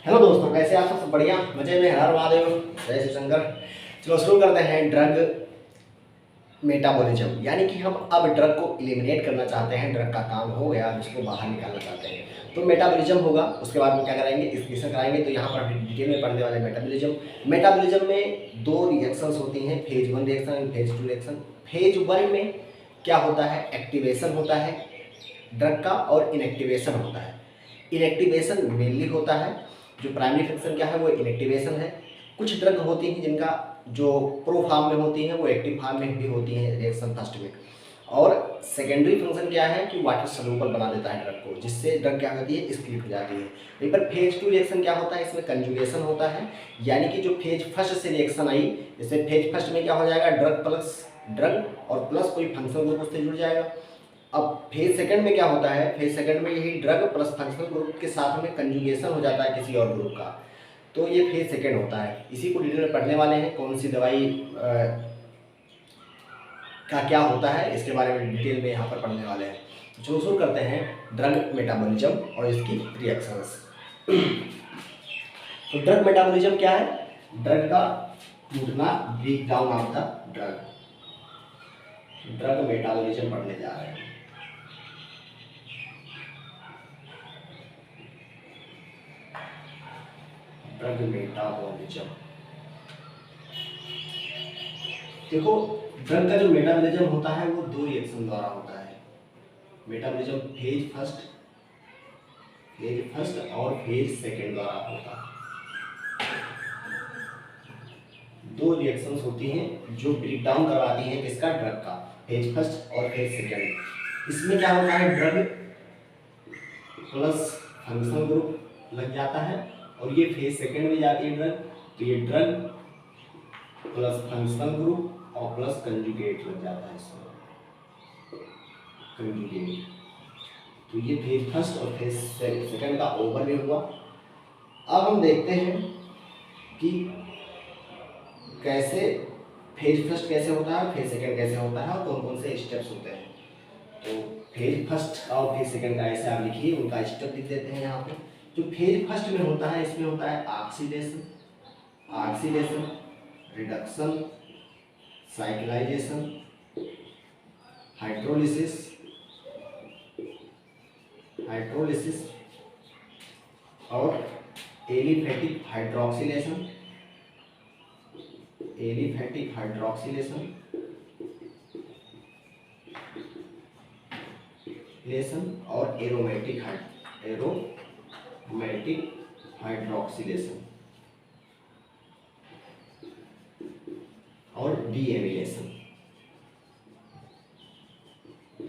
Hello दोस्तों, कैसे आप सब बढ़िया मजे में? हर महादेव, जय श्री शंकर। चलो शुरू करते हैं। ड्रग मेटाबॉलिज्म, यानी कि हम अब ड्रग को एलिमिनेट करना चाहते हैं। ड्रग का काम हो गया, उसको बाहर निकालना चाहते हैं तो मेटाबॉलिज्म होगा। उसके बाद में क्या कराएंगे, एक्सक्रीशन कराएंगे। तो यहाँ पर हम डिटेल में पढ़ने वाले मेटाबॉलिज्म। मेटाबॉलिज्म में दो रिएक्शंस होती हैं, phase 1 reaction and phase 2 reaction. Phase 1 में क्या होता है, एक्टिवेशन होता है ड्रग का और इनएक्टिवेशन होता है। इनएक्टिवेशन मेनली होता है, जो प्राइमरी फंक्शन क्या है वो इनएक्टिवेशन है। कुछ ड्रग होती हैं जिनका जो प्रो फार्म में होती हैं वो एक्टिव फार्म में भी होती हैं रिएक्शन फर्स्ट में। और सेकेंडरी फंक्शन क्या है कि वाटर सलूबल बना देता है ड्रग को, जिससे ड्रग क्या होती है, स्प्लिट हो जाती है। वहीं पर फेज 2 रिएक्शन क्या होता है, इसमें कंजुगेशन होता है। यानी कि जो फेज फर्स्ट से रिएक्शन आई, जैसे फेज फर्स्ट में क्या हो जाएगा, ड्रग प्लस ड्रग और प्लस कोई फंक्शनल ग्रुप उससे जुड़ जाएगा। अब फेज सेकंड में क्या होता है, फेज सेकंड में यही ड्रग प्लस फंक्शनल ग्रुप के साथ में कंजुगेशन हो जाता है किसी और ग्रुप का, तो ये फेज सेकंड होता है। इसी को डिटेल में पढ़ने वाले हैं, कौन सी दवाई का क्या होता है इसके बारे में डिटेल में यहाँ पर पढ़ने वाले हैं। तो चलो शुरू करते हैं ड्रग मेटाबॉलिज्म और इसकी रिएक्शंस। तो ड्रग मेटाबॉलिज्म क्या है, ड्रग का टूटना, break down of the drug. Drug metabolism पढ़ने जा रहे हैं। ड्रग मेटाबॉलिज्म, देखो ड्रग का जो मेटाबॉलिज्म होता है वो दो रिएक्शन द्वारा होता है। मेटाबॉलिज्म फेज फर्स्ट और फेज सेकंड द्वारा होता है। दो रिएक्शंस होती हैं जो ब्रेक डाउन करवाती हैं किसका, ड्रग का, फेज फर्स्ट और फेज सेकंड। इसमें क्या होता है, ड्रग प्लस फंक्शनल ग्रुप लग जाता है और ये फेज सेकंड में जाती है ड्रग, तो ये ड्रग प्लस फंक्शनल ग्रुप और प्लस कंजुगेट लग जाता है इसमें, कंजुगेट। तो ये फेज फर्स्ट और फेज सेकंड का ओवरव्यू हुआ। अब हम देखते हैं कि कैसे फेज फर्स्ट कैसे होता है, फेज सेकंड कैसे होता है और कौन कौन से स्टेप्स होते हैं। तो फेज फर्स्ट और फेज सेकंड का ऐसे आप लिखिए, उनका स्टेप लिख देते हैं यहाँ पे। जो फेज फर्स्ट में होता है, इसमें होता है ऑक्सीडेशन, रिडक्शन, साइक्लाइजेशन, हाइड्रोलिसिस और एलिफेटिक हाइड्रोक्सिलेशन और एरोमेटिक हाइड्रोक्सिलेशन और डीएमिनेशन।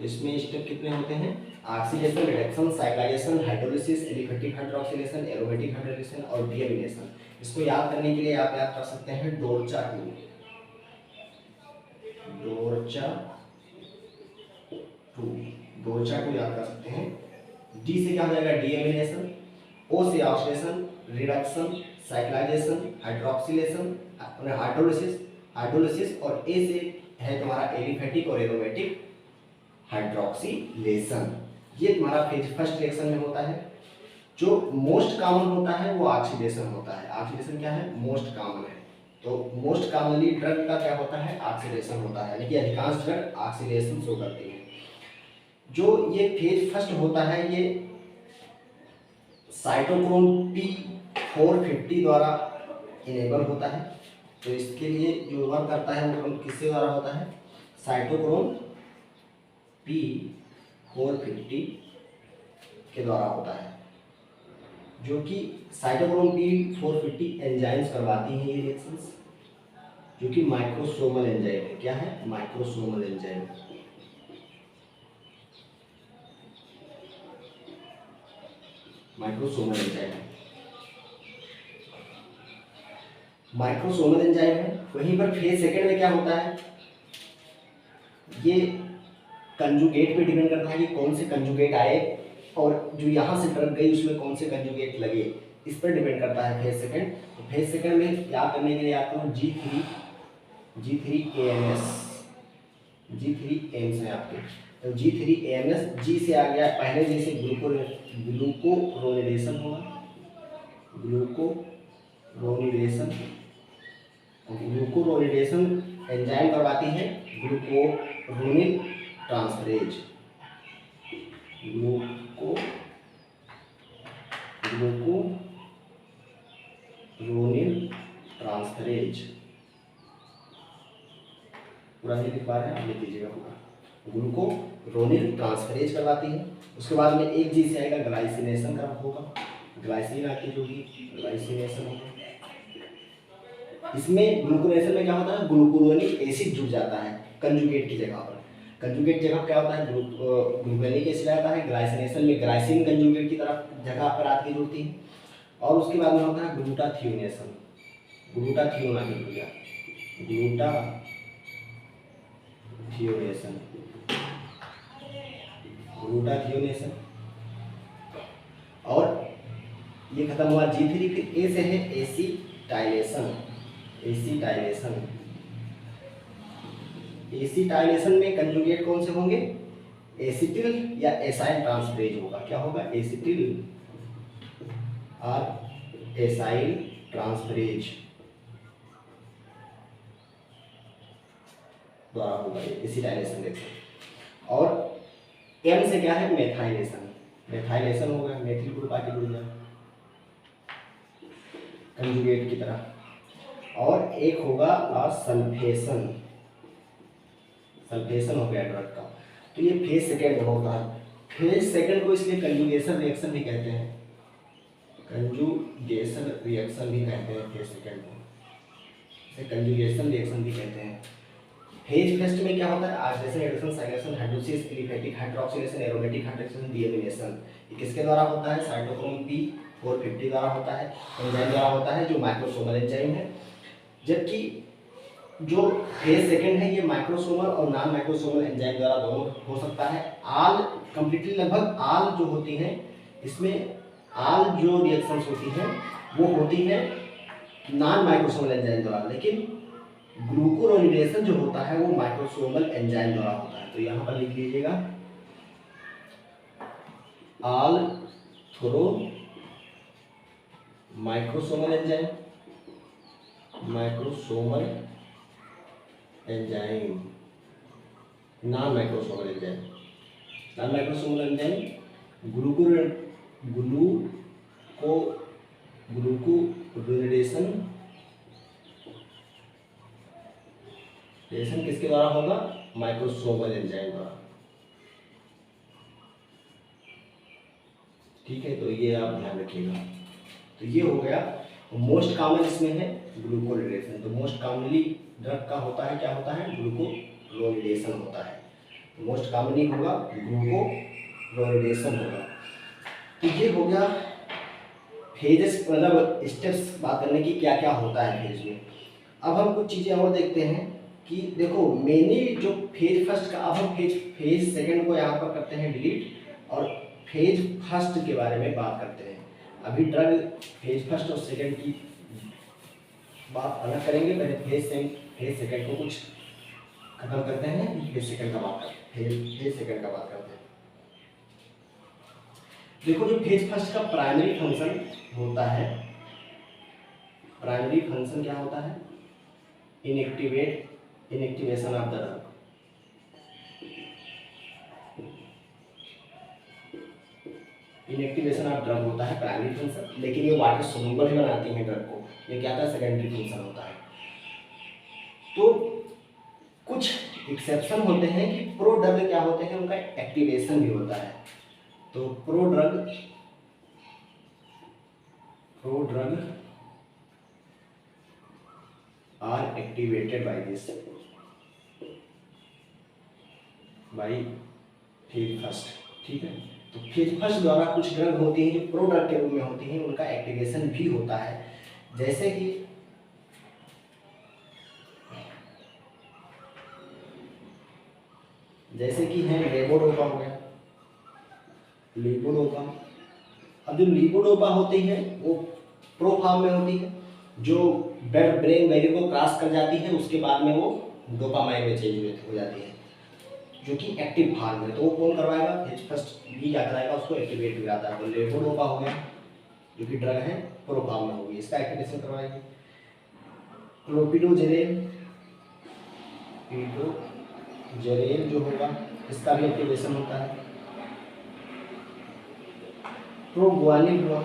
इसमें स्टेप कितने होते हैं, oxidation, reduction, cyclisation, hydrolysis, aliphatic hydroxylation, aromatic hydrolysis और डीएमिनेशन। इसको याद करने के लिए आप याद कर सकते हैं डोरचा टू याद कर सकते हैं। डी से क्या हो जाएगा, डीएमिनेशन, ओ से oxidation, reduction, cyclisation, hydroxylation, hydrolysis और ए से है तुम्हारा एलिफेटिक और एरोमेटिक हाइड्रोक्सिलेशन। ये तुम्हारा फेज फर्स्ट रिएक्शन में होता है। जो मोस्ट कॉमन होता है वो ऑक्सीडेशन होता है। ऑक्सीडेशन क्या है, मोस्ट कॉमन है। तो मोस्ट कॉमनली ड्रग का क्या होता है, ऑक्सीडेशन होता है, यानी कि अधिकांश ड्रग ऑक्सीडेशन शो करती है। जो ये फेज फर्स्ट होता है ये साइटोक्रोम P450 द्वारा इनेबल होता है। तो इसके लिए जो वर्क करता है वो किसके द्वारा होता है, साइटोक्रोम P450 के द्वारा होता है, जो कि साइटोक्रोम P450 एंजाइम्स करवाती हैं ये रिएक्शंस, जो कि माइक्रोसोमल एंजाइम है। क्या है, माइक्रोसोमल एंजाइम। माइक्रोसोमल एंजाइम है। वहीं पर फेज सेकंड में क्या होता है, ये कंजुगेट पे डिपेंड करता है कि कौन से कंजुगेट आए और जो यहाँ से ड्रग गई उसमें कौन से कंजुगेट लगे, इस पर डिपेंड करता है फेज सेकंड। तो फेज सेकंड में याद करने के लिए याद करो G3AMS है आपके। तो G3AMS, जी से आ गया, पहले जैसे ग्लूकोरोनेडेशन होगा, ग्लूकोरोनिडेशन। ग्लूकोरोनिडेशन एंजाइम करवाती है ग्लूकोरोनिल ट्रांसफरेज। ग्लूकोरोनिल ट्रांसफरेज पूरा नहीं लिख पा रहे हैं, आप लिख दीजिएगा पूरा। ग्लूकोरोनिल ट्रांसफरेज करवाती है। उसके बाद में एक चीज से आएगा ग्लाइसिनेशन का होगा, ग्लाइसिन आती होगी, ग्लाइसिनेशन होगा। इसमें ग्लूकोनेशन में क्या होता है, ग्लूकोरोनिक एसिड जुड़ जाता है कंजुगेट की जगह पर। कंजुगेट जगह क्या होता है, ग्लूकोनिक एसिड आता है। ग्लाइसिनेशन में ग्लाइसिन कंजुगेट की तरफ जगह पर आती जुड़ती है। और उसके बाद में होता है ग्लूटाथियोनेशन। ग्लूटाथियोन आगे जुड़ गया, ग्लूटाथियोनेशन। और ये खत्म हुआ G3। फिर ए से है एसिटाइलेशन। एसिटाइलेशन में कंजुगेट कौन से होंगे, एसिटिल या एसाइल ट्रांसफरेज होगा। क्या होगा, एसिटिल और एसाइल ट्रांसफरेज द्वारा होगा एसिटाइलेशन रिएक्शन। और एम से क्या है, मेथाइलेशन। मेथाइलेशन होगा, मेथिल ग्रुप आके जुड़ जाए कंजुगेट की तरह। और एक होगा सल्फेशन। सल्फेशन हो गया ड्रग का। तो ये फेज सेकेंड में होता है। फेज सेकेंड को इसलिए कंजुगेशन रिएक्शन भी कहते हैं, कंजुगेशन रिएक्शन भी कहते हैं फेज सेकेंड को, इसे कंजुगेशन रिएक्शन भी कहते हैं। फेज फर्स्ट में क्या होता है, oxidation, addition, silylation, hydrolysis, aliphatic hydroxylation, aromatic hydroxylation, deamination. ये किसके द्वारा होता है, साइटोक्रोम P450 द्वारा होता है, एंजाइम द्वारा होता है जो माइक्रोसोमल एंजाइम है। जबकि जो फेज सेकंड है ये माइक्रोसोमल और नॉन माइक्रोसोमल एंजाइम द्वारा दोनों हो सकता है। आल कंप्लीटली लगभग आल जो होती हैं, इसमें आल जो रिएक्शंस होती हैं वो होती हैं नॉन माइक्रोसोमल एंजाइम द्वारा, लेकिन ग्लूकोरोनिडेशन जो होता है वो माइक्रोसोमल एंजाइम द्वारा होता है। तो यहाँ पर लिख लीजिएगा all through microsomal enzyme, microsomal enzyme, non microsomal enzyme. Non microsomal enzyme glucuronidation किसके द्वारा होगा, माइक्रोसोमल एंजाइम द्वारा। ठीक है, तो ये आप ध्यान रखिएगा। तो ये हो गया मोस्ट कॉमन इसमें है ग्लूकोरोनिडेशन। तो मोस्ट कॉमनली ड्रग का होता है, क्या होता है, ग्लूकोरोनिडेशन होता है। तो मोस्ट कॉमनली होगा ग्लूकोरोनिडेशन होगा। तो ये हो गया फेजेस, मतलब स्टेप्स बात करने की क्या क्या होता है फेज में। अब हम कुछ चीज़ें और देखते हैं कि देखो मेनली जो फेज फर्स्ट का, अब हम फेज सेकंड को यहाँ पर करते हैं डिलीट और फेज फर्स्ट के बारे में बात करते हैं। अभी ड्रग फेज फर्स्ट और सेकंड की बात अलग करेंगे, पहले फेज सेकंड को कुछ खत्म करते हैं, फेज सेकंड का बात करते हैं, फेज सेकंड का बात करते हैं। देखो जो फेज फर्स्ट का प्राइमरी फंक्शन होता है, प्राइमरी फंक्शन क्या होता है, inactivation of the drug. Inactivation of drug होता है प्राइमरी फंक्शन, लेकिन ये वाटर सोल्यूबल ही बनाती है ड्रग को, ये क्या था, सेकेंडरी फंक्शन होता है। तो कुछ एक्सेप्शन होते हैं कि प्रो ड्रग क्या होते हैं, उनका एक्टिवेशन भी होता है। तो prodrug are activated by this, by phase first. ठीक है, तो फेज फर्स्ट द्वारा कुछ ड्रग होती हैं जो प्रो ड्रग के रूप में होती हैं, उनका एक्टिवेशन भी होता है। जैसे कि है लेवोडोपा हो गया, लीवोडोपा। अब जो लीवोडोपा होती है वो प्रो फॉर्म में होती है, जो ब्लड ब्रेन बैरियर को क्रॉस कर जाती है, उसके बाद में वो डोपामाइन में चेंज हो जाती है, जो कि एक्टिव फॉर्म है। तो वो कौन करवाएगा, फेज फर्स्ट भी क्या कराएगा, उसको एक्टिवेट कराता है। तो लेवोडोपा हो गया, जो कि ड्रग है प्रो फॉर्म में होगी, इसका एक्टिवेशन करवाएगी। क्लोपिडोजेरेन, पीडोजेरेन जो होगा इसका भी एक्टिवेशन होता है। प्रोग्वानिन हुआ,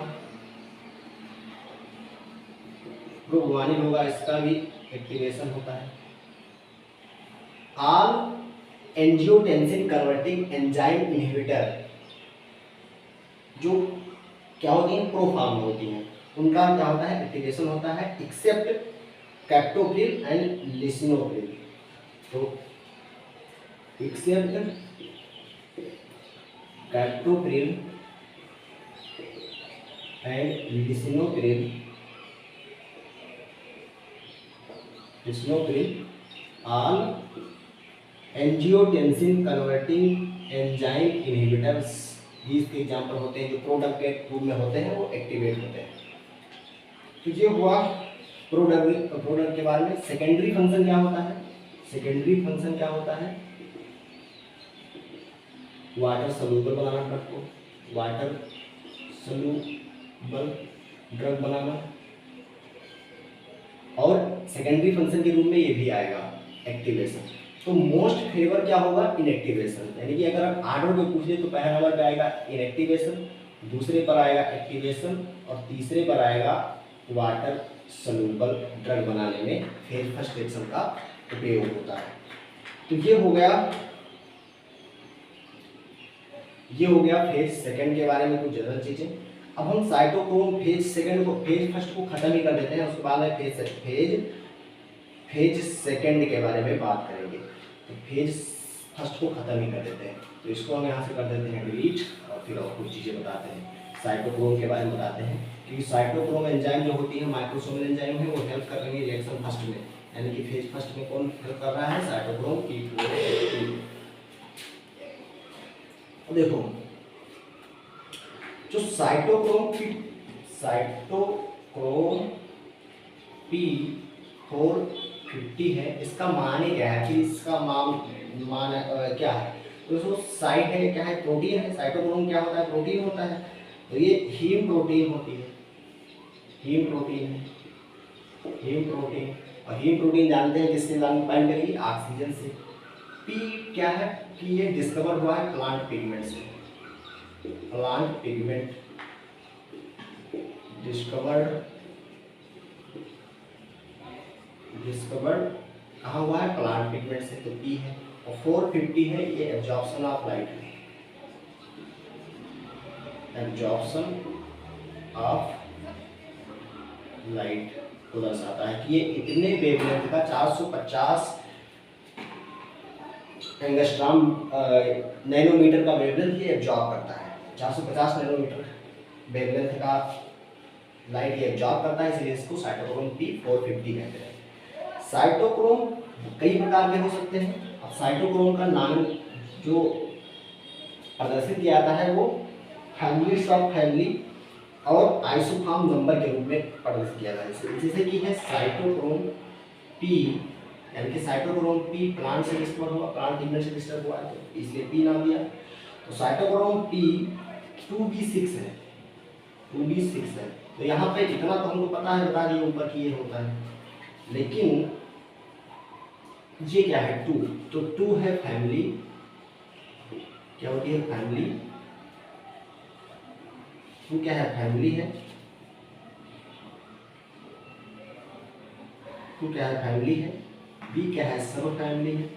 प्रोग्वानिन होगा, इसका भी एक्टिवेशन होता है। All angiotensin converting enzyme inhibitor जो क्या होती हैं, प्रो फॉर्म में होती हैं, उनका क्या होता है, एक्टिवेशन होता है, एक्सेप्ट कैप्टोप्रिल एंड लिसिनोप्रिल। तो except captopril and lisinopril, all angiotensin converting enzyme inhibitors, इसके एग्जाम्पल होते हैं जो प्रोडक्ट के रूप में होते हैं, वो एक्टिवेट होते हैं। तो ये हुआ प्रोडक्ट के बारे में। सेकेंडरी फंक्शन क्या होता है, सेकेंडरी फंक्शन क्या होता है, वाटर सॉल्युबल बनाना ड्रग को, वाटर सॉल्युबल ड्रग बनाना, और सेकेंडरी फंक्शन के रूप में ये भी आएगा एक्टिवेशन। तो मोस्ट फेवर क्या होगा, इनएक्टिवेशन, यानी कि अगर आप आर्डर को पूछे तो पहला नंबर पे आएगा इनएक्टिवेशन, दूसरे पर आएगा एक्टिवेशन, और तीसरे पर आएगा वाटर सॉल्युबल ड्रग बनाने में फेज फर्स्ट रिएक्शन का उपयोग होता है। तो ये हो गया फेज सेकंड के बारे में कुछ जनरल चीजें। अब हम साइटोक्रोम फेज सेकंड को, फेज फर्स्ट को खत्म ही कर देते हैं, उसके बाद में फेज सेकंड के बारे में बात करेंगे। तो फेज फर्स्ट को खत्म ही कर देते हैं, तो इसको हम यहाँ से कर देते हैं डिलीट, और फिर और कुछ चीज़ें बताते हैं, साइटोक्रोम के बारे में बताते हैं। क्योंकि साइटोक्रोम एंजाइम जो होती है माइक्रोसोमल एंजाइम है, वो हेल्प कर रही है रिएक्शन फर्स्ट में, यानी कि फेज फर्स्ट में कौन हेल्प कर रहा है, साइटोक्रोम P450। देखो जो साइटोक्रोम P450 है, इसका माने क्या है, कि इसका मान क्या है, तो इसको साइट है, क्या है, प्रोटीन है। साइटोक्रोम क्या होता है, प्रोटीन होता है। तो ये हीम प्रोटीन होती है, हीम प्रोटीन है, हीम प्रोटीन। और हीम प्रोटीन जानते हैं किससे बाइंड करेगी, ऑक्सीजन से। पी क्या है, कि ये डिस्कवर हुआ है प्लांट पिगमेंट से, प्लांट पिगमेंट डिस्कवर्ड कहाँ हुआ है, प्लांट पिगमेंट से, तो पी है। और 450 है, ये एब्जॉर्प्शन ऑफ लाइट है, एब्जॉर्प्शन ऑफ लाइट को दर्शाता है कि ये इतने वेवलेंथ का 450 एंगस्ट्रॉम नैनोमीटर का वेवलेंथ ये एब्जॉर्ब करता है। 450 नैनोमीटर वेवलेंथ का लाइट ये एब्जॉर्ब करता है, इसलिए इसको साइटोक्रोम P450 कहते हैं। साइटोक्रोम कई प्रकार के हो सकते हैं। अब साइटोक्रोम का नाम जो प्रदर्शित किया जाता है वो फैमिली सब फैमिली और आइसोफॉर्म नंबर के रूप में प्रदर्शित किया जाता है, जैसे कि है साइटोक्रोम P, यानी कि साइटोक्रोम P प्लांट से डिस्कवर हुआ, प्लांट पिगमेंट से डिस्कवर हुआ है, तो इसलिए P नाम दिया। तो साइटोक्रोम P 2b6 है, 2b6 है। तो यहाँ पे इतना तो हमको पता है, बता दिए ऊपर कि ये होता है, लेकिन ये क्या है 2, तो 2 है फैमिली, क्या होती है फैमिली, 2 क्या है फैमिली है, 2 क्या है फैमिली है, B क्या है सब फैमिली है,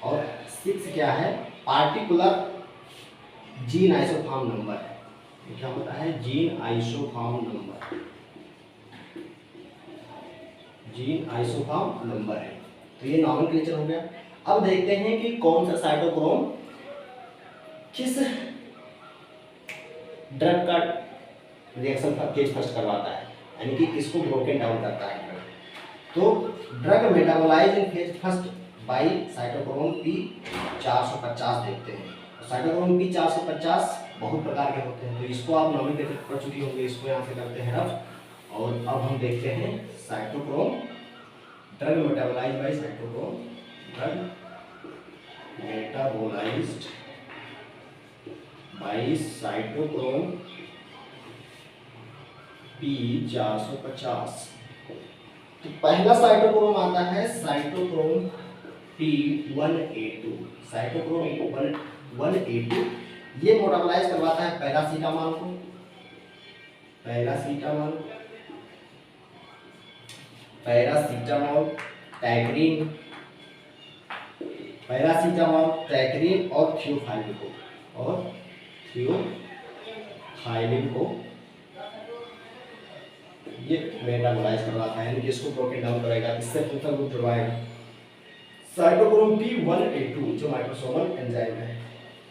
और 6 क्या है पार्टिकुलर जीन आइसोफॉर्म नंबर है। क्या होता है, gene isoform number, gene isoform number है। तो ये नॉमेनक्लेचर हो गया। अब देखते हैं कि कौन सा साइटोक्रोम किस ड्रग का रिएक्शन फेज फर्स्ट करवाता है, यानी कि किसको ब्रोकन डाउन करता है। तो drug metabolise in phase first by cytochrome P450 देखते हैं। साइटोक्रोम P450 बहुत प्रकार के होते हैं, तो इसको आप नॉमेनक्लेचर पढ़ चुके होंगे, इसको यहाँ से करते हैं रफ। और अब हम देखते हैं cytochrome drug metabolised by cytochrome, drug metabolised 22 cytochrome P450। तो पहला साइटोक्रोम आता है साइटोक्रोम P1A2। साइटोक्रोम 1A2 ये मोटाबलाइज करवाता है पैरासीटामॉल को। पैरासीटामॉल टैक्रीन, और थियोफाइलिन को ये मेटाबोलाइज करवाता है, यानी इसको ब्रोकन डाउन करेगा, इससे फंक्शनल ग्रुप जुड़वाएगा। साइटोक्रोम P1A2 जो माइक्रोसोमल एंजाइम है।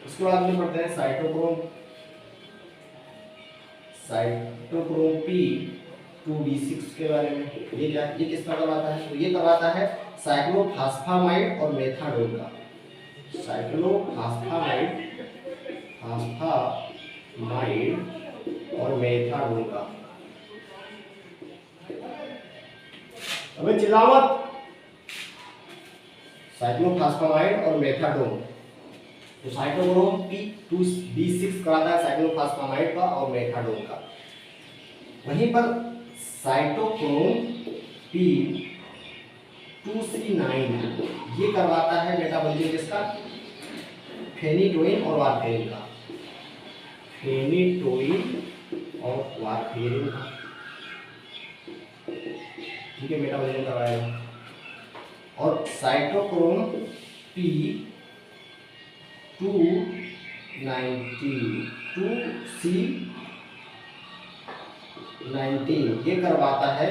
उसके बाद में पढ़ते हैं साइटोक्रोम P2D6 के बारे में। ये किसका करवाता है? तो ये करवाता है साइक्लोफॉस्फामाइड और मेथाडोन का। और मेथाडोन का। अबे चिल्ला मत। साइक्लोफॉस्फामाइड और मेथाडोन। तो साइटोक्रोम P2D6 कराता है साइक्लोफॉस्फामाइड का और मेथाडोन का। वहीं पर साइटोक्रोम P2C9 ये करवाता है मेटाबॉलिज्म किसका? फेनिटोइन और वारफेरिन का। ठीक है, मेटाबॉलिज्म करवाएगा। और साइटोक्रोम P2C19 ये करवाता है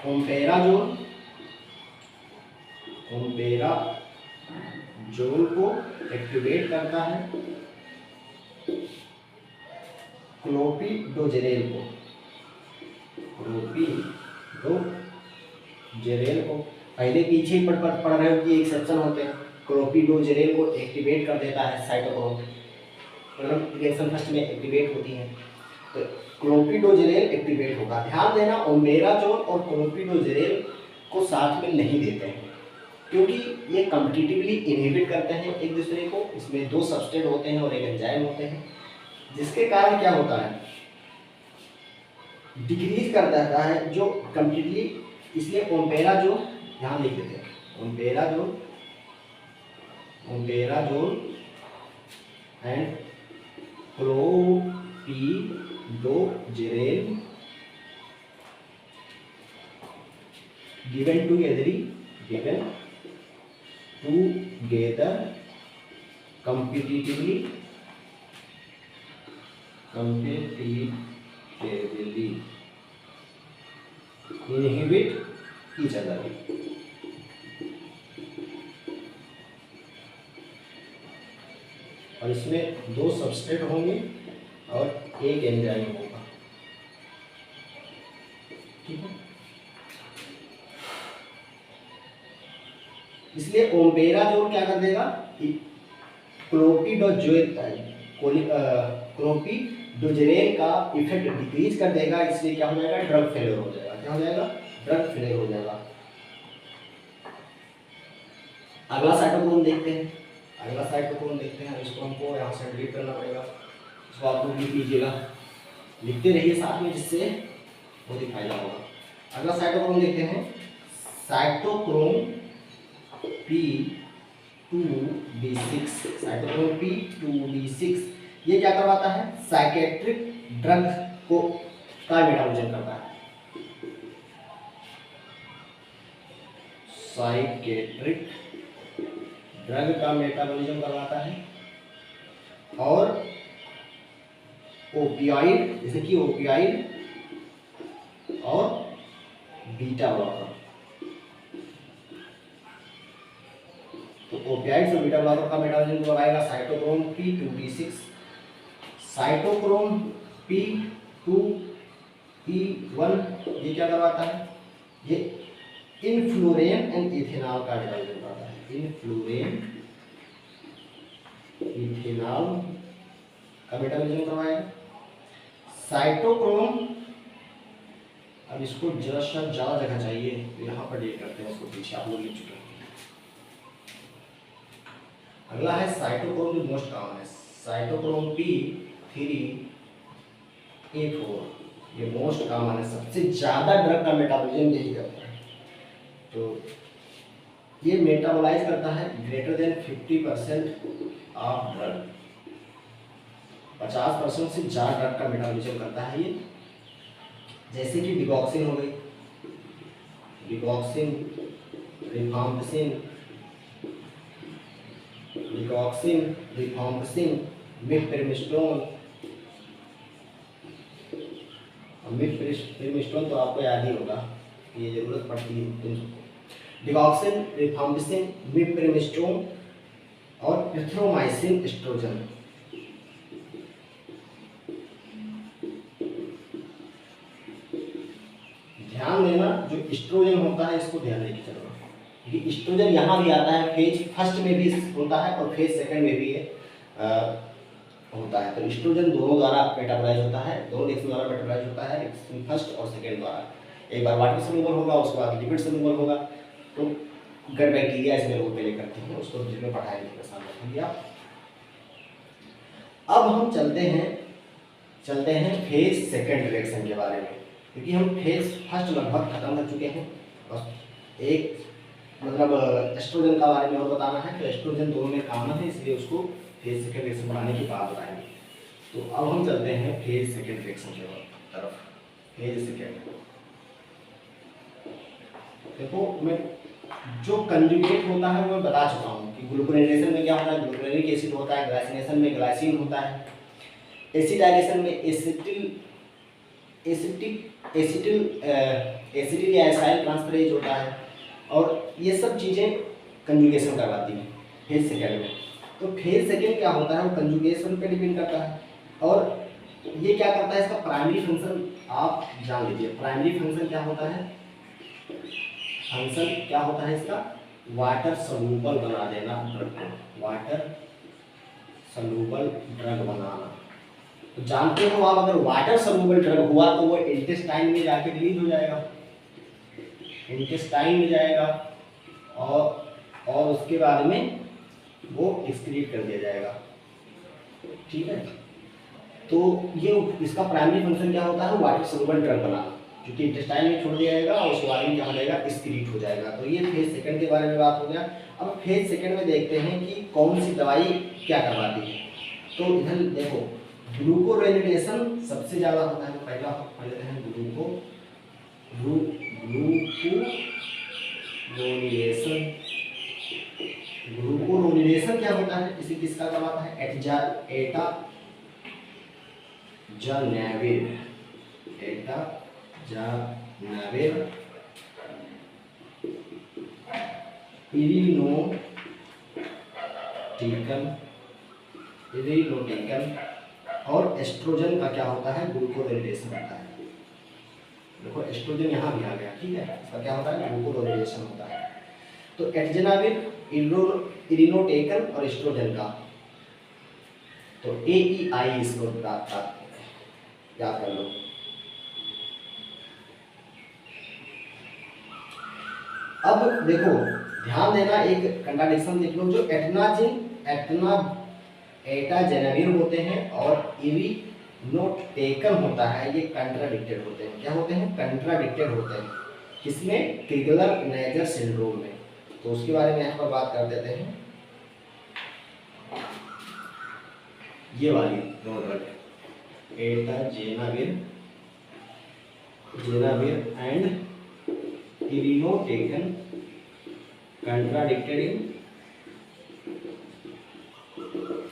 ओम्पेराजोल को एक्टिवेट करता है क्लोपिडोग्रेल को। पहले पीछे पढ़ रहे हो कि एक्सेप्शन होते हैं। क्लोपिडोग्रेल को एक्टिवेट कर देता है साइटोक्रोम, मतलब रिएक्शन फर्स्ट में एक्टिवेट होती है तो क्लोपिडोग्रेल एक्टिवेट होगा। ध्यान देना, ओमेराजोल और क्लोपिडोग्रेल को साथ में नहीं देते हैं क्योंकि ये कॉम्पिटिटिवली इनहिबिट करते हैं एक दूसरे को। इसमें दो सबस्ट्रेट होते हैं और एक एंजाइम होते हैं, जिसके कारण क्या होता है, डिक्रीज कर देता है जो कम्प्लीटली। इसलिए ओम्पेराजोल ध्यान लिख देते हैं, omeprazole and clopidogrel given together competitively inhibit each other। और इसमें दो सबस्ट्रेट होंगे और एक एंजाइम होगा। ठीक है, इसलिए ओम्पेराजोल क्या कर देगा, क्लोपिडोग्रेल का इफेक्ट डिक्रीज कर देगा। इसलिए क्या हो जाएगा, ड्रग फेलियर हो जाएगा। क्या हो जाएगा, ड्रग फेलियर हो जाएगा। अगला साइटोक्रोम देखते हैं। इसको हमको यहाँ से डिलीट करना पड़ेगा। इसको आप लोग लिख लीजिएगा, लिखते रहिए साथ में, जिससे बहुत ही फायदा होगा। अगला साइटोक्रोम देखते हैं, साइटोक्रोम P2D6। ये क्या करवाता है, साइकेट्रिक ड्रग को का मेटाबॉलिज्म करता है। साइकेट्रिक ड्रग का मेटाबॉलिज्म करवाता है। और ओपियाइड, जैसे कि ओपियाइड और बीटा ब्लॉकर। तो ओपियाइड्स और बीटा ब्लॉकर का मेटाबॉलिज्म करवाएगा साइटोक्रोम P2D6। साइटोक्रोम P2E1 ये क्या करवाता है, ये इनफ्लोरेन एंड इथेनॉल का मेटाबॉलिज्म करवाता है। इनफ्लोरेन इथेनॉल का मेटाबॉलिज्म करवाएगा। साइटोक्रोम, अब इसको जरा सा ज़्यादा जगह चाहिए तो यहाँ पर ये करते हैं, इसको पीछे आप लोग लिख चुके हैं। अगला है साइटोक्रोम, जो मोस्ट कॉमन है, साइटोक्रोम P3A4, ये मोस्ट कॉमन है, सबसे ज़्यादा ड्रग का मेटाबॉलिज्म यही करता है। तो ये मेटाबोलाइज करता है ग्रेटर देन 50% ऑफ ड्रग, 50% से ज़्यादा ड्रग का मेटाबॉलिज्म करता है ये। जैसे कि डिगॉक्सिन हो गई, डिगॉक्सिन, रिफाम्पिसिन, मिफेप्रिस्टोन। मिफेप्रिस्टोन तो आपको याद ही होगा, ये जरूरत पड़ती है इन सबको। डिगॉक्सिन, रिफाम्पिसिन, मिफेप्रिस्टोन और एरिथ्रोमाइसिन एस्ट्रोजन। ध्यान देना, जो एस्ट्रोजन होता है इसको ध्यान देके चलना, क्योंकि एस्ट्रोजन यहाँ भी आता है, फेज फर्स्ट में भी होता है और फेज सेकंड में भी होता है। तो एस्ट्रोजन दोनों द्वारा मेटाबोलाइज होता है, दोनों रिएक्शन द्वारा मेटाबोलाइज होता है, फर्स्ट और सेकंड द्वारा। एक बार वाटर सोल्यूबल होगा, उसके बाद लिपिड सोल्यूबल होगा। तो गट बैक्टीरिया इसमें लोग पहले करते हैं, उसको जिसमें पढ़ाएंगे परेशान रखेंगे आप। अब हम चलते हैं फेज सेकंड रिएक्शन के बारे में, क्योंकि हम फेज फर्स्ट लगभग खत्म कर चुके हैं। बस एक मतलब एस्ट्रोजन का बारे में और बताना है, तो एस्ट्रोजन दोनों में कॉमन है, इसलिए उसको फेज सेकंड रिएक्शन बनाने की बात बताएंगे। तो अब हम चलते हैं फेज सेकंड रिएक्शन की तरफ। फेज सेकंड देखो, मैं जो कंजुगेट होता है वो मैं बता चुका हूँ कि ग्लूकोनेशन में क्या होता है, ग्लूकोनिक एसिड होता है, ग्लाइसिनेशन में ग्लाइसिन होता है, एसिडाइलेशन में एसिटिल या एसाइल ट्रांसफरेज होता है, और ये सब चीज़ें कंजुगेशन करवाती हैं फेज सेकंड में। तो फेज सेकंड क्या होता है, वो कंजुगेशन पे डिपेंड करता है। और ये क्या करता है, इसका प्राइमरी फंक्शन आप जान लीजिए। प्राइमरी फंक्शन क्या होता है, फंक्शन क्या होता है इसका, वाटर सॉल्यूबल बना देना ड्रग को, वाटर सॉल्यूबल ड्रग बनाना। तो जानते हो आप, अगर वाटर सॉल्यूबल ड्रग हुआ तो वो इंटेस्टाइन में जाके रिलीज हो जाएगा, इंटेस्टाइन में जाएगा, और उसके बाद में वो एक्सक्रीट कर दिया जाएगा। ठीक है, तो ये इसका प्राइमरी फंक्शन क्या होता है, वाटर सॉल्यूबल ड्रग बनाना, क्योंकि इंटेस्टाइन में छोड़ दिया जाएगा और उसके बाद में क्या हो जाएगा, एक्सक्रीट हो जाएगा। तो ये फेज सेकंड के बारे में बात हो गया। अब फेज सेकंड में देखते हैं कि कौन सी दवाई क्या करवाती है। तो इधर देखो, ग्लूकोरेनिडेशन सबसे ज़्यादा होता है। तो पहला पढ़ लेते हैं ग्लूकोरोनिडेशन क्या होता है, इसे किसका करवाता है, एटाजानेविर, इरिनोटेकन और एस्ट्रोजन का क्या होता है, ग्लूकोरेनिडेशन होता है। देखो एस्ट्रोजन यहाँ भी आ गया, ठीक है, इसका क्या होता है, ग्लूकोरेनिडेशन होता है। तो एटजेनाविर, इरिनोटेकन और एस्ट्रोजन का, तो AEI इसको याद कर लो। अब देखो ध्यान देना, एक कंट्राडिक्शन देख लो, जो एटाजेनाविर होते हैं और इरिनोटेकन होता है, ये कंट्राडिक्टेड होते हैं। क्या होते हैं, कंट्राडिक्टेड होते हैं। किसमें, क्रिगलर-नाइजर सिंड्रोम में। तो उसके बारे में यहाँ पर बात कर देते हैं। ये वाली दोनों drug, atazanavir and irinotecan, contradicted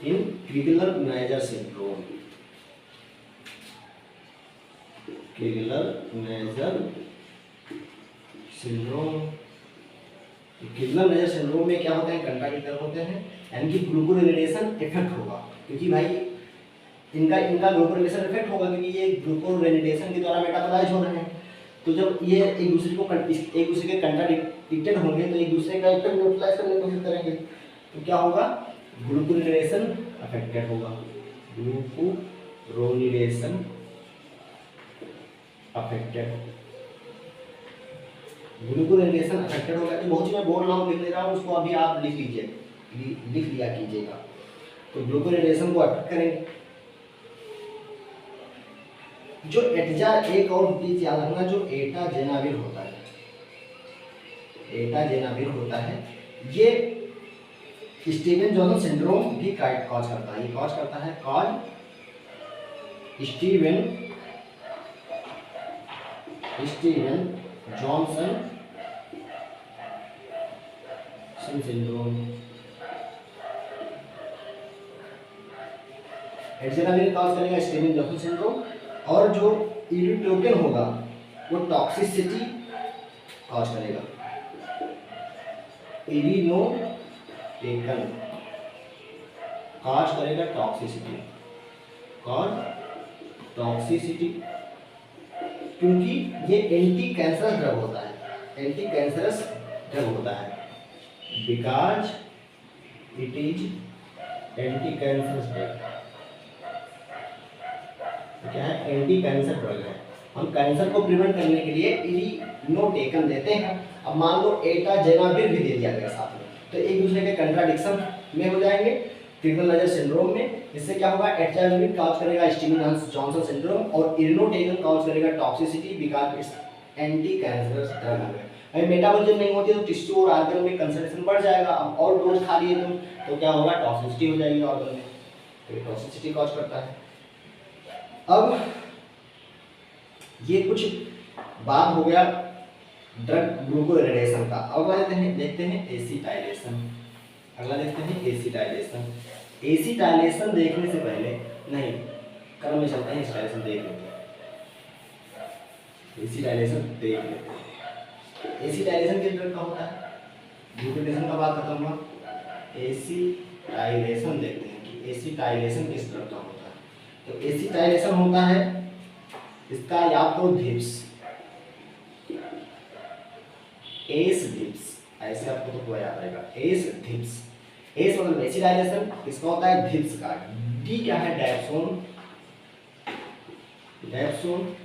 in Crigler-Najjar syndrome. Crigler-Najjar syndrome में क्या होते हैं, कंट्राडिक्टर होते हैं, यानी कि ग्लूकोरेनिडेशन इफेक्ट होगा, क्योंकि भाई इनका ग्लूकोरेनिडेशन इफेक्ट होगा, क्योंकि ये ग्लूकोरेनिडेशन के द्वारा मेटाबोलाइज हो रहे हैं। तो जब ये एक दूसरे के कंट्राडिक्टेड होंगे तो एक दूसरे का इफेक्ट न्यूट्रलाइज करने की कोशिश करेंगे, तो क्या होगा, ग्लूकोरेनिडेशन अफेक्टेड होगा, ग्लूकोरोनिडेशन अफेक्टेड होगा। तो बहुत ही मैं बोल रहा हूँ, लिख ले रहा हूँ, उसको अभी आप लिख लिया कीजिएगा। तो ग्लूकोरेनेशन को अफेक्ट करेंगे। जो एटजा, एक और चीज याद रखना, जो एटाजेनाविर होता है, एटाजेनाविर होता है, ये स्टीवन जॉनसन सिंड्रोम भी कॉज करता है। ये कॉज करता है, स्टीवन जॉनसन सिंड्रोम। एटजेनाविर कॉज करेगा स्टीवन जॉनसन सिंड्रोम, और जो इरिट्रोकेन होगा वो टॉक्सिसिटी कॉज करेगा। इरिनोटेकन कॉज करेगा टॉक्सिसिटी, क्योंकि ये एंटी कैंसरस ड्रग होता है, एंटी कैंसरस ड्रग होता है, because it is anti cancerous drug. क्या है? एंटी कैंसर ड्रग है। हम कैंसर को प्रिवेंट करने के लिए इरिनोटेकन देते हैं। अब मान लो एटाजेनाविर भी दे दिया गया साथ में, तो एक दूसरे के कंट्राडिक्शन में हो जाएंगे क्रिगल-नजर सिंड्रोम में। इससे क्या होगा? एटाजेनाविर कॉज करेगा स्टीवन जॉनसन सिंड्रोम और इरिनोटेकन कॉज करेगा toxicity, because it's anti cancerous drug है। अगर मेटाबॉलिज्म नहीं होती तो टिश्यू और आर्गन में कंसंट्रेशन बढ़ जाएगा। अब और डोज खा लिए तुम तो क्या होगा? टॉक्सिसिटी हो जाएगी ऑर्गन में, तो ये टॉक्सिसिटी कॉज करता है। अब ये कुछ बात हो गया ड्रग ग्लूकोरेनेशन का। अगला देखते हैं एसिटाइलेशन। अगला देखते हैं एसिटाइलेशन। एसिटाइलेशन देखने से पहले, नहीं क्रम में चलते हैं, एसिटाइलेशन देख लेते हैं। एसिटाइलेशन देख लेते हैं। एसिटाइलेशन किस ड्रग का होता है? ग्लूकोरेनेशन का बात खत्म हुआ, एसिटाइलेशन देखते हैं कि एसिटाइलेशन किस ड्रग का होता है। तो एसिटाइलेशन होता है इसका या तो धिप्स, एस धिप्स, ऐसे आपको तो पूरा याद रहेगा, एस धिप्स। एस मतलब एसिटाइलेशन, इसका होता है धिप्स का। डी क्या है? डैप्सोन,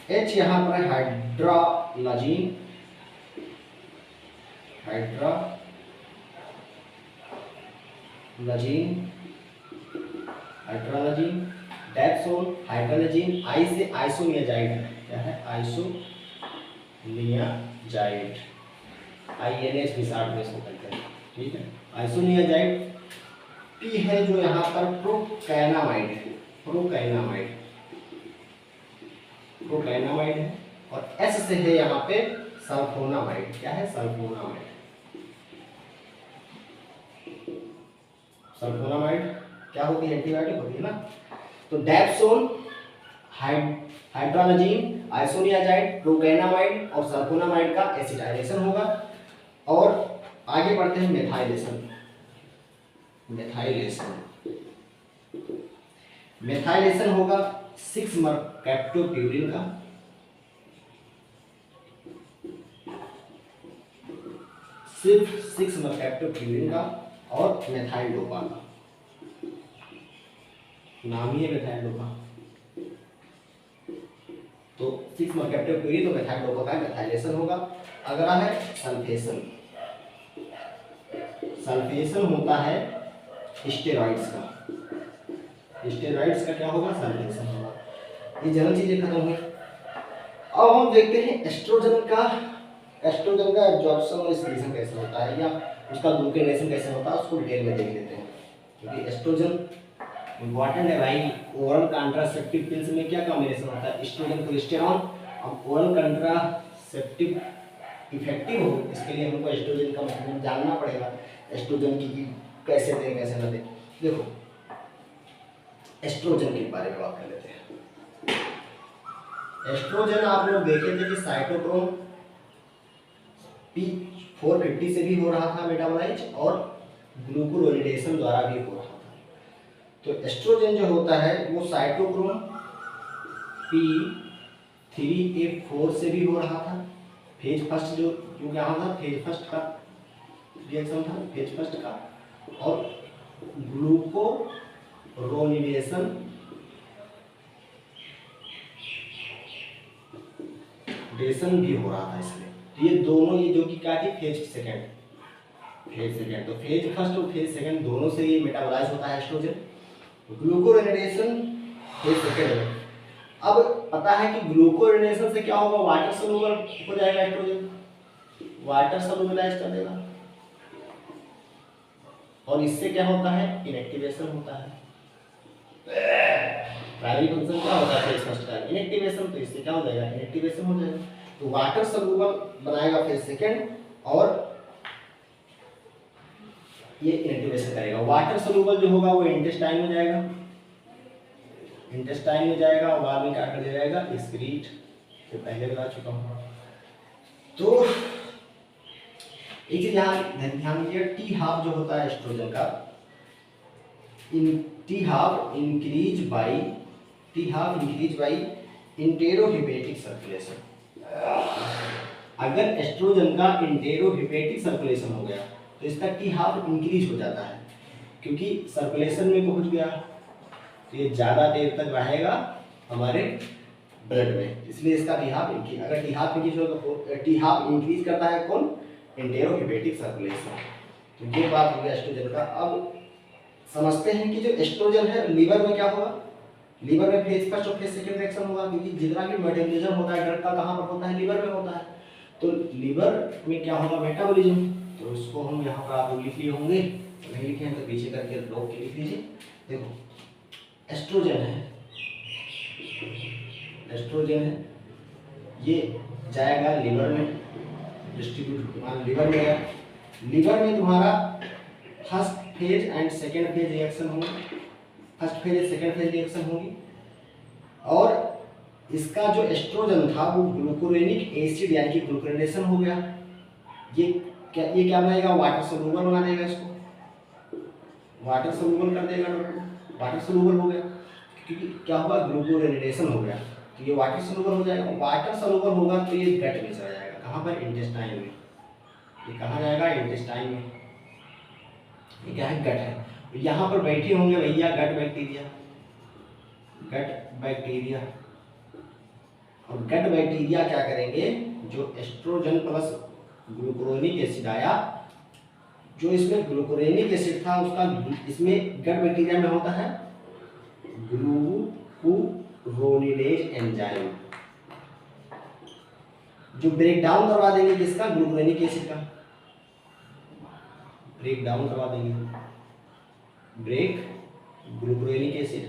एच यहाँ पर है हाइड्रालाजीन, डैप्सोन, हाइड्रालाजीन। आई से आइसोनियाजाइड, क्या है? आइसोनियाजाइड, INH भी शार्ट में इसको कहते हैं, ठीक है, आइसोनियाजाइड। पी है जो यहाँ पर प्रोकैनामाइड है, प्रोकैनामाइड है, और एस से है यहाँ पे सल्फोनामाइड। क्या है? सल्फोनामाइड क्या होती है? एंटीबायोटिक होती है ना। तो डैप्सोन, हाइड्रालाजीन, आइसोनियाजाइड, प्रोकैनामाइड और सल्फोनामाइड का एसिटाइलेशन होगा। और आगे बढ़ते हैं मेथाइलेशन होगा 6-मर्कैप्टोप्यूरिन का, सिर्फ 6-मर्कैप्टोप्यूरिन का और मेथाइल डोपा का, नाम ही है मेथाइल डोपा। तो 6-मर्कैप्टोप्यूरिन तो मेथाइल डोपा का मेथाइलेशन होगा। अगला है सल्फेशन। सल्फेशन होता है स्टेरॉइड्स का, क्या होगा? सल्फेशन होगा। ये जनरल चीजें खत्म हुई। अब हम देखते हैं एस्ट्रोजन का एब्जॉर्प्शन और एक्सक्रीशन कैसे होता है, या उसका ग्लूकोनेशन कैसे होता है, उसको डिटेल में देख लेते हैं, क्योंकि एस्ट्रोजन इम्पॉर्टेंट है भाई। ओरल कॉन्ट्रासेप्टिव पिल्स में क्या कॉम्बिनेशन होता है? Oestrogen progesterone. अब ओरल कॉन्ट्रासेप्टिव इफेक्टिव हो, इसके लिए हमको एस्ट्रोजन का मतलब जानना पड़ेगा। एस्ट्रोजन की कैसे दें, कैसे न दें। देखो एस्ट्रोजन के बारे में बात कर लेते हैं। एस्ट्रोजन आप लोग देखे थे कि साइटोक्रोम P450 से भी हो रहा था मेटाबोलाइज, और ग्लूकोरोनिडेशन द्वारा भी हो रहा था। तो एस्ट्रोजन जो होता है वो साइटोक्रोम P3A4 से भी हो रहा था। फेज फर्स्ट जो यहाँ था, फेज फर्स्ट का रिएक्शन था, फेज फर्स्ट का। और ग्लूकोरोनिडेशन भी हो रहा था इसमें। तो ये दोनों, ये जो कि क्या थी? फेज फेज सेकेंड, तो फेज फर्स्ट और फेज सेकेंड दोनों से ये मेटाबोलाइज होता है एस्ट्रोजन। ग्लूकोरेनेशन फेज सेकेंड में। अब पता है कि ग्लूकोरेनेशन से क्या होगा, वाटर सोल्यूबल हो जाएगा एस्ट्रोजन, वाटर सोल्यूबलाइज कर देगा, और इससे क्या होता है, इनएक्टिवेशन होता है। प्राइमरी फंक्शन क्या होता है फेज फर्स्ट का, इनएक्टिवेशन, तो इससे क्या हो जाएगा, इनएक्टिवेशन हो जाएगा। तो वाटर सोल्यूबल बनाएगा फेज सेकेंड और ये इनएक्टिवेशन करेगा। वाटर सोल्यूबल जो होगा वो इंटेस्टाइन में जाएगा, इंटेस्टाइन में जाएगा और बाद में क्या कर जाएगा, एक्सक्रीट, तो पहले बता चुका हूँ। तो एक चीज यहाँ ध्यान दीजिए, टी हाफ जो होता है एस्ट्रोजन का, T half increase by enterohepatic circulation. अगर एस्ट्रोजन का इंटेरोहिपेटिक सर्कुलेशन हो गया तो इसका टी हाफ इंक्रीज हो जाता है, क्योंकि सर्कुलेशन में पहुंच गया तो ये ज़्यादा देर तक रहेगा हमारे ब्लड में, इसलिए इसका टी हाफ इंक्रीज। अगर टी हाफ इंक्रीज हो तो टी हाफ इंक्रीज करता है कौन, इंटेरोहिपेटिक सर्कुलेशन। तो ये बात हो गया एस्ट्रोजन का। अब समझते हैं कि जो एस्ट्रोजन है लीवर में क्या होगा, लीवर में फेज फर्स्ट और फेज सेकंड रिएक्शन होगा, क्योंकि जितना भी मेटाबॉलिज्म होता है ड्रग का कहाँ पर होता है, लीवर में होता है। तो लीवर में क्या होगा, मेटाबॉलिज्म। तो इसको हम यहाँ पर आप लिख लिए होंगे, नहीं लिखे हैं तो पीछे करके रोक के लिख लीजिए। देखो एस्ट्रोजन है, एस्ट्रोजन है, ये जाएगा लीवर में, डिस्ट्रीब्यूट मान लीवर में गया, लीवर में तुम्हारा first phase and second phase reaction होगी, first phase second phase reaction होगी, और इसका जो एस्ट्रोजन था वो ग्लूकोरेनिक एसिड यानी कि ग्लूकोरेनेशन हो गया। ये क्या बनाएगा, वाटर सोल्यूबल बना देगा, इसको वाटर सोल्यूबल कर देगा, वाटर सोल्यूबल हो गया, क्योंकि क्या होगा, ग्लूकोरेनेशन हो गया, तो ये वाटर सोल्यूबल हो जाएगा। वाटर सोल्यूबल होगा तो ये गट में चला जाएगा, कहाँ पर, इंटेस्टाइन में। ये कहाँ जाएगा, इंटेस्टाइन में। ये क्या है, गट है। यहाँ पर बैठे होंगे भैया गट बैक्टीरिया, गट बैक्टीरिया, और गट बैक्टीरिया क्या करेंगे, जो एस्ट्रोजन प्लस ग्लूकोरेनिक एसिड आया, जो इसमें ग्लूकोरेनिक एसिड था उसका इसमें गट बैक्टीरिया में होता है ग्लूकुरोनिलेज एंजाइम, जो ब्रेक डाउन करवा देंगे किसका, ग्लूकोरेनिक एसिड का, ब्रेक डाउन करवा देंगे, ब्रेक ग्लूकोरेनिक एसिड।